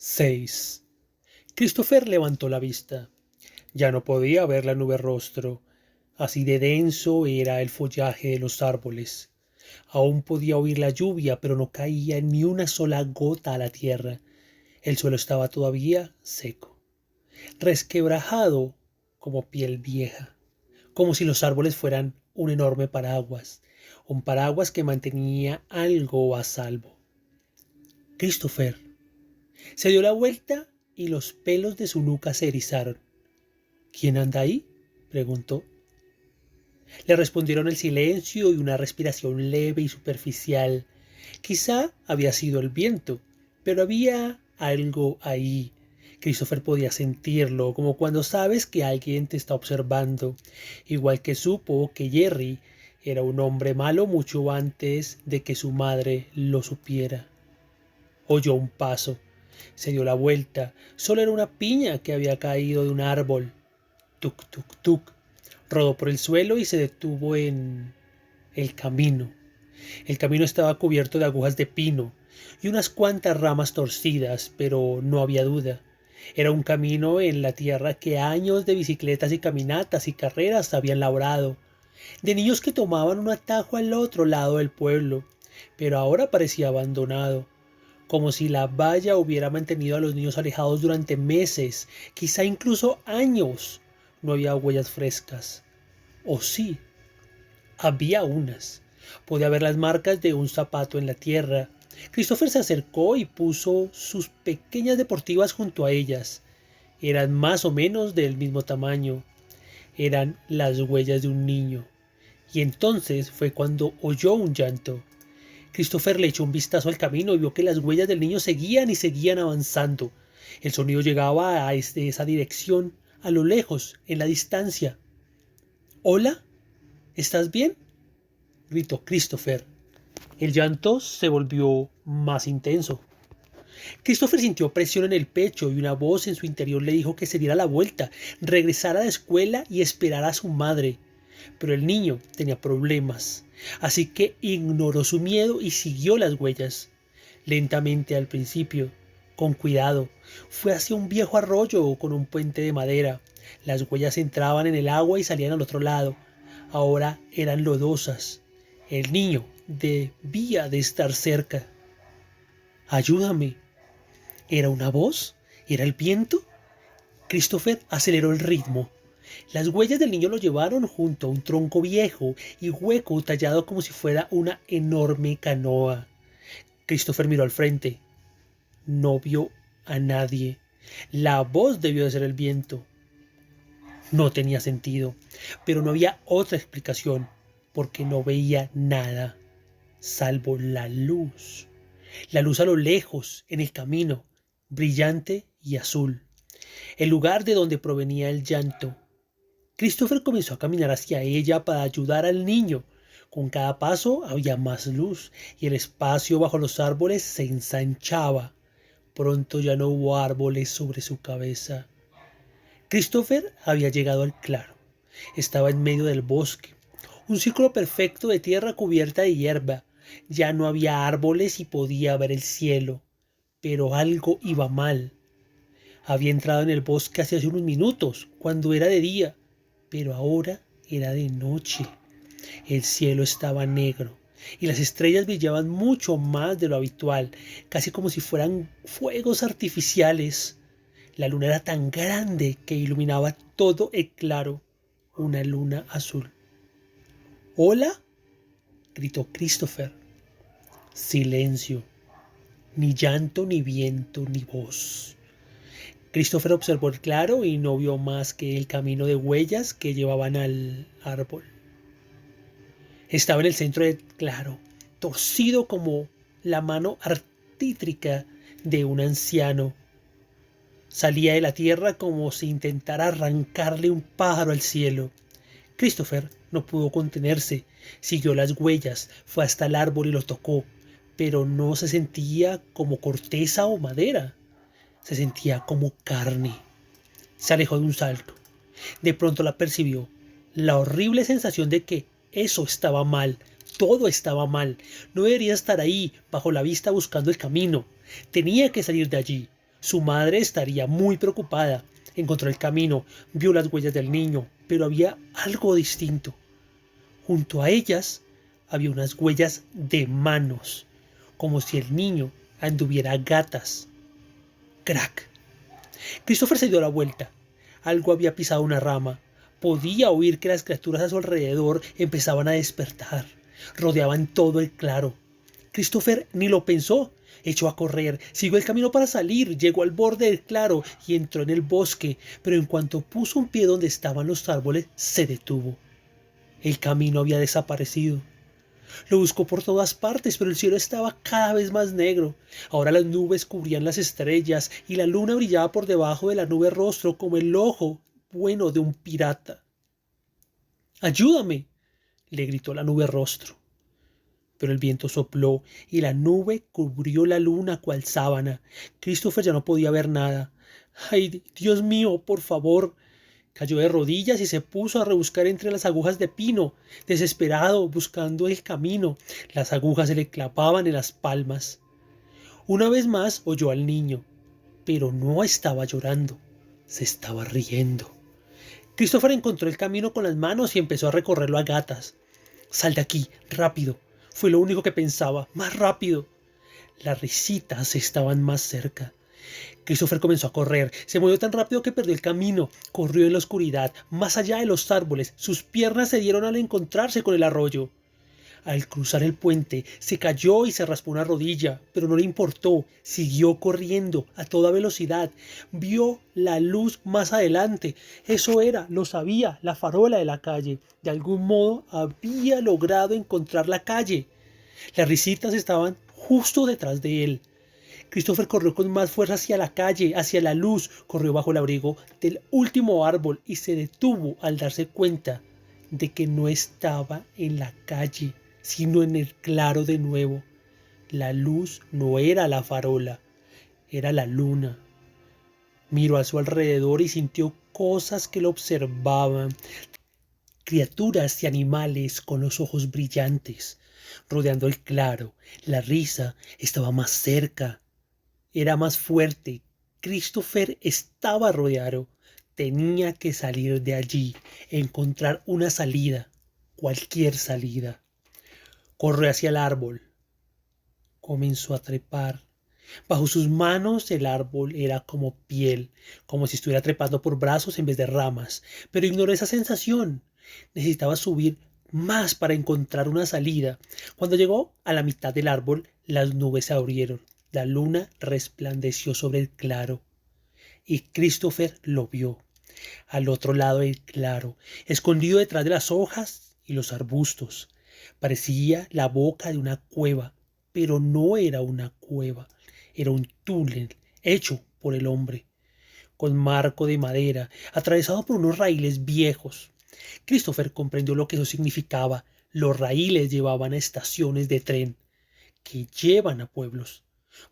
6. Christopher levantó la vista. Ya no podía ver la nube rostro. Así de denso era el follaje de los árboles. Aún podía oír la lluvia, pero no caía ni una sola gota a la tierra. El suelo estaba todavía seco, resquebrajado como piel vieja, como si los árboles fueran un enorme paraguas, un paraguas que mantenía algo a salvo. Christopher se dio la vuelta y los pelos de su nuca se erizaron. ¿Quién anda ahí?, preguntó. Le respondieron el silencio y una respiración leve y superficial. Quizá había sido el viento, pero había algo ahí. Christopher podía sentirlo, como cuando sabes que alguien te está observando, igual que supo que Jerry era un hombre malo mucho antes de que su madre lo supiera. Oyó un paso. Se dio la vuelta. Solo era una piña que había caído de un árbol. Tuc, tuc, tuc. Rodó por el suelo y se detuvo en el camino. El camino estaba cubierto de agujas de pino y unas cuantas ramas torcidas, pero no había duda. Era un camino en la tierra que años de bicicletas y caminatas y carreras habían labrado, de niños que tomaban un atajo al otro lado del pueblo, pero ahora parecía abandonado, como si la valla hubiera mantenido a los niños alejados durante meses, quizá incluso años. No había huellas frescas. O sí, había unas. Podía ver las marcas de un zapato en la tierra. Christopher se acercó y puso sus pequeñas deportivas junto a ellas. Eran más o menos del mismo tamaño. Eran las huellas de un niño. Y entonces fue cuando oyó un llanto. Christopher le echó un vistazo al camino y vio que las huellas del niño seguían y seguían avanzando. El sonido llegaba a esa dirección, a lo lejos, en la distancia. ¿Hola? ¿Estás bien?, gritó Christopher. El llanto se volvió más intenso. Christopher sintió presión en el pecho y una voz en su interior le dijo que se diera la vuelta, regresara a la escuela y esperara a su madre. Pero el niño tenía problemas, así que ignoró su miedo y siguió las huellas. Lentamente al principio, con cuidado, fue hacia un viejo arroyo con un puente de madera. Las huellas entraban en el agua y salían al otro lado. Ahora eran lodosas. El niño debía de estar cerca. Ayúdame. ¿Era una voz? ¿Era el viento? Christopher aceleró el ritmo. Las huellas del niño lo llevaron junto a un tronco viejo y hueco tallado como si fuera una enorme canoa. Christopher miró al frente. No vio a nadie. La voz debió de ser el viento. No tenía sentido, pero no había otra explicación, porque no veía nada, salvo la luz. La luz a lo lejos, en el camino, brillante y azul. El lugar de donde provenía el llanto. Christopher comenzó a caminar hacia ella para ayudar al niño. Con cada paso había más luz y el espacio bajo los árboles se ensanchaba. Pronto ya no hubo árboles sobre su cabeza. Christopher había llegado al claro. Estaba en medio del bosque, un círculo perfecto de tierra cubierta de hierba. Ya no había árboles y podía ver el cielo. Pero algo iba mal. Había entrado en el bosque hace unos minutos, cuando era de día, pero ahora era de noche. El cielo estaba negro y las estrellas brillaban mucho más de lo habitual, casi como si fueran fuegos artificiales. La luna era tan grande que iluminaba todo el claro, una luna azul. ¿Hola?, gritó Christopher. Silencio. Ni llanto, ni viento, ni voz. Christopher observó el claro y no vio más que el camino de huellas que llevaban al árbol. Estaba en el centro del claro, torcido como la mano artítrica de un anciano. Salía de la tierra como si intentara arrancarle un pájaro al cielo. Christopher no pudo contenerse, siguió las huellas, fue hasta el árbol y lo tocó, pero no se sentía como corteza o madera, se sentía como carne. Se alejó de un salto. De pronto la percibió, la horrible sensación de que eso estaba mal, todo estaba mal. No debería estar ahí, bajo la vista buscando el camino. Tenía que salir de allí. Su madre estaría muy preocupada. Encontró el camino, vio las huellas del niño, pero había algo distinto. Junto a ellas había unas huellas de manos, como si el niño anduviera a gatas. Crack. Christopher se dio la vuelta. Algo había pisado una rama. Podía oír que las criaturas a su alrededor empezaban a despertar. Rodeaban todo el claro. Christopher ni lo pensó. Echó a correr, siguió el camino para salir, llegó al borde del claro y entró en el bosque, pero en cuanto puso un pie donde estaban los árboles, se detuvo. El camino había desaparecido. Lo buscó por todas partes, pero el cielo estaba cada vez más negro. Ahora las nubes cubrían las estrellas y la luna brillaba por debajo de la nube rostro como el ojo bueno de un pirata. ¡Ayúdame!, le gritó la nube rostro. Pero el viento sopló y la nube cubrió la luna cual sábana. Christopher ya no podía ver nada. ¡Ay, Dios mío, por favor! Cayó de rodillas y se puso a rebuscar entre las agujas de pino, desesperado, buscando el camino. Las agujas se le clavaban en las palmas. Una vez más oyó al niño, pero no estaba llorando, se estaba riendo. Christopher encontró el camino con las manos y empezó a recorrerlo a gatas. «Sal de aquí, rápido», fue lo único que pensaba, «más rápido». Las risitas estaban más cerca. Christopher comenzó a correr. Se movió tan rápido que perdió el camino. Corrió en la oscuridad, más allá de los árboles. Sus piernas se dieron al encontrarse con el arroyo. Al cruzar el puente, se cayó y se raspó una rodilla, pero no le importó. Siguió corriendo a toda velocidad. Vio la luz más adelante. Eso era, lo sabía, la farola de la calle. De algún modo había logrado encontrar la calle. Las risitas estaban justo detrás de él. Christopher corrió con más fuerza hacia la calle, hacia la luz, corrió bajo el abrigo del último árbol y se detuvo al darse cuenta de que no estaba en la calle, sino en el claro de nuevo. La luz no era la farola, era la luna. Miró a su alrededor y sintió cosas que lo observaban, criaturas y animales con los ojos brillantes, rodeando el claro. La risa estaba más cerca. Era más fuerte. Christopher estaba rodeado. Tenía que salir de allí, encontrar una salida, cualquier salida. Corrió hacia el árbol. Comenzó a trepar. Bajo sus manos el árbol era como piel, como si estuviera trepando por brazos en vez de ramas. Pero ignoró esa sensación. Necesitaba subir más para encontrar una salida. Cuando llegó a la mitad del árbol, las nubes se abrieron. La luna resplandeció sobre el claro y Christopher lo vio. Al otro lado del claro, escondido detrás de las hojas y los arbustos, parecía la boca de una cueva, pero no era una cueva, era un túnel hecho por el hombre, con marco de madera, atravesado por unos raíles viejos. Christopher comprendió lo que eso significaba. Los raíles llevaban a estaciones de tren que llevan a pueblos.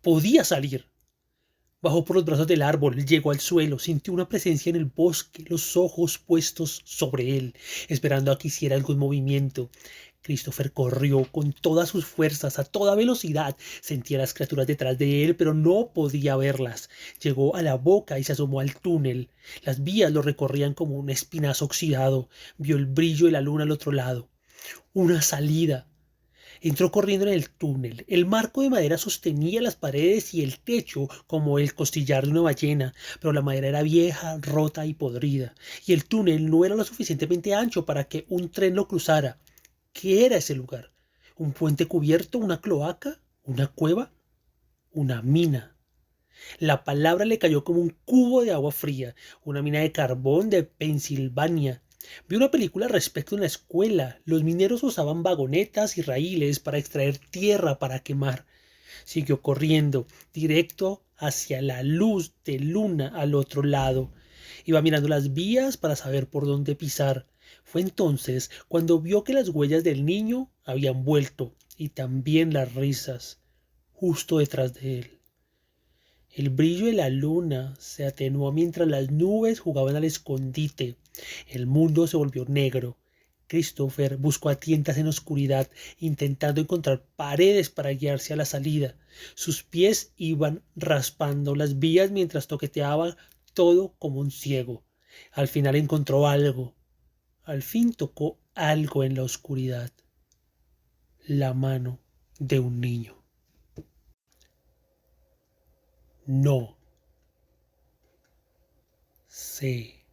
Podía salir. Bajó por los brazos del árbol, llegó al suelo, sintió una presencia en el bosque, los ojos puestos sobre él, esperando a que hiciera algún movimiento. Christopher corrió con todas sus fuerzas, a toda velocidad. Sentía las criaturas detrás de él, pero no podía verlas. Llegó a la boca y se asomó al túnel. Las vías lo recorrían como un espinazo oxidado. Vio el brillo de la luna al otro lado. Una salida. Entró corriendo en el túnel. El marco de madera sostenía las paredes y el techo como el costillar de una ballena, pero la madera era vieja, rota y podrida, y el túnel no era lo suficientemente ancho para que un tren lo cruzara. ¿Qué era ese lugar? ¿Un puente cubierto? ¿Una cloaca? ¿Una cueva? ¿Una mina? La palabra le cayó como un cubo de agua fría. Una mina de carbón de Pensilvania. Vi una película al respecto en la escuela. Los mineros usaban vagonetas y raíles para extraer tierra para quemar. Siguió corriendo, directo hacia la luz de luna al otro lado. Iba mirando las vías para saber por dónde pisar. Fue entonces cuando vio que las huellas del niño habían vuelto y también las risas, justo detrás de él. El brillo de la luna se atenuó mientras las nubes jugaban al escondite. El mundo se volvió negro. Christopher buscó a tientas en la oscuridad, intentando encontrar paredes para guiarse a la salida. Sus pies iban raspando las vías mientras toqueteaba todo como un ciego. Al final encontró algo. Al fin tocó algo en la oscuridad. La mano de un niño. No se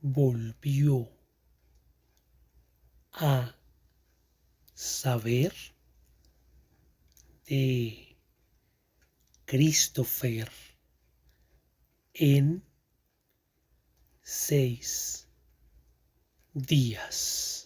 volvió a saber de Christopher en 6 días.